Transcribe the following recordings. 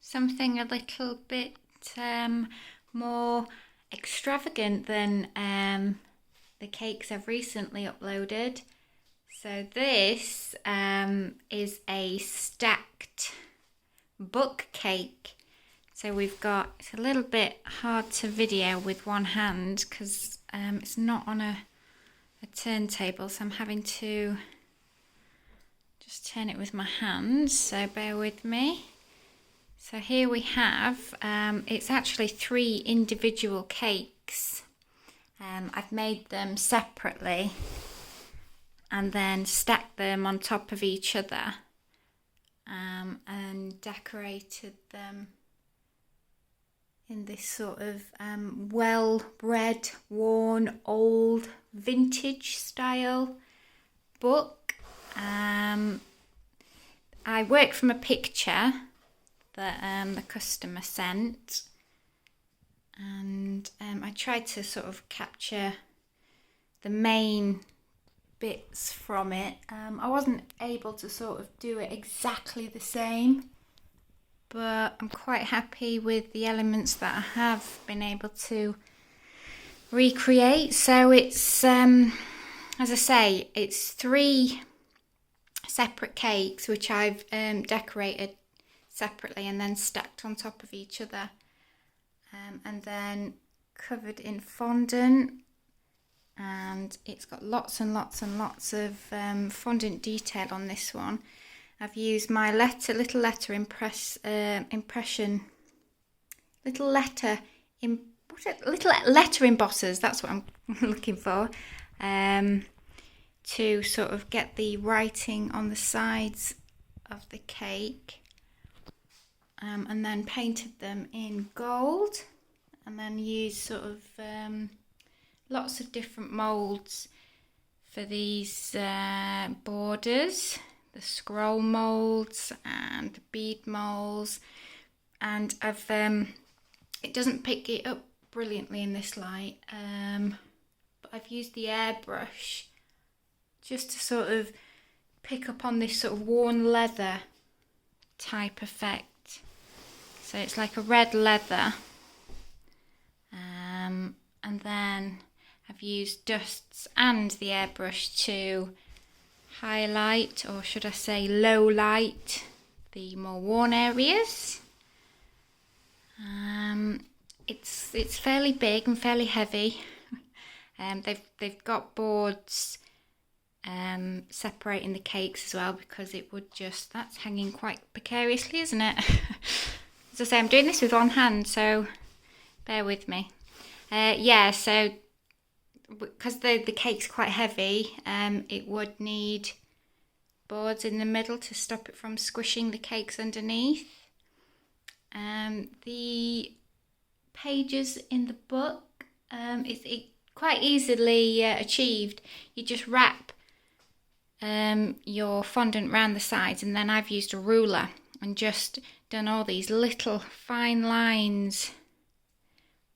something a little bit more extravagant than the cakes I've recently uploaded. So this is a stacked book cake. So we've got, it's a little bit hard to video with one hand because it's not on a turntable, so I'm having to just turn it with my hands, so bear with me. So here we have, it's actually 3 individual cakes. I've made them separately and then stacked them on top of each other and decorated them in this sort of well-read, worn, old, vintage style book. I work from a picture that the customer sent, and I tried to sort of capture the main bits from it. I wasn't able to sort of do it exactly the same, but I'm quite happy with the elements that I have been able to recreate. So it's, as I say, it's 3 separate cakes which I've decorated separately and then stacked on top of each other, and then covered in fondant, and it's got lots and lots and lots of fondant detail on this one. I've used my little letter embossers, that's what I'm looking for, to sort of get the writing on the sides of the cake, and then painted them in gold, and then used sort of lots of different moulds for these borders. The scroll moulds and the bead moulds, and I've it doesn't pick it up brilliantly in this light, but I've used the airbrush just to sort of pick up on this sort of worn leather type effect. So it's like a red leather, and then I've used dusts and the airbrush to highlight, or should I say low light, the more worn areas. It's fairly big and fairly heavy. They've got boards separating the cakes as well, because it would just, that's hanging quite precariously, isn't it? As I say, I'm doing this with one hand, so bear with me. Yeah, so because the cake's quite heavy, it would need boards in the middle to stop it from squishing the cakes underneath. The pages in the book, it's quite easily achieved. You just wrap your fondant round the sides, and then I've used a ruler and just done all these little fine lines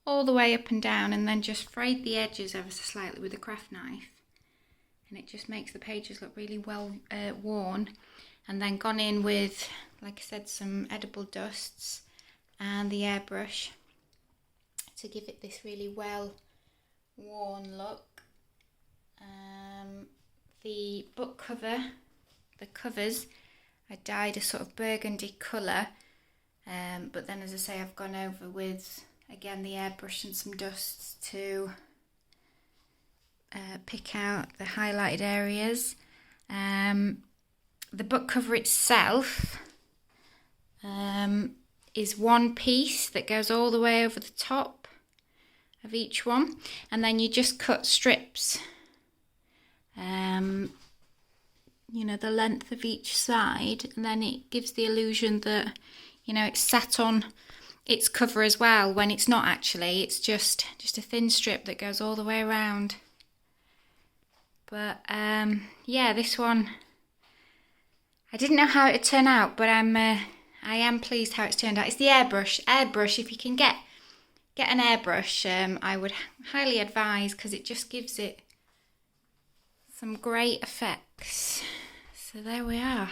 all the way up and down, and then just frayed the edges ever so slightly with a craft knife, and it just makes the pages look really well worn. And then gone in with, like I said, some edible dusts and the airbrush to give it this really well worn look. The book cover, the covers, I dyed a sort of burgundy colour, but then, as I say, I've gone over with, again, the airbrush and some dusts to pick out the highlighted areas. The book cover itself is one piece that goes all the way over the top of each one, and then you just cut strips, you know, the length of each side, and then it gives the illusion that, you know, it's sat on its cover as well, when it's not actually. It's just a thin strip that goes all the way around. But yeah, this one, I didn't know how it'd turn out, but I am pleased how it's turned out. It's the airbrush. If you can get an airbrush, I would highly advise, because it just gives it some great effects. So there we are.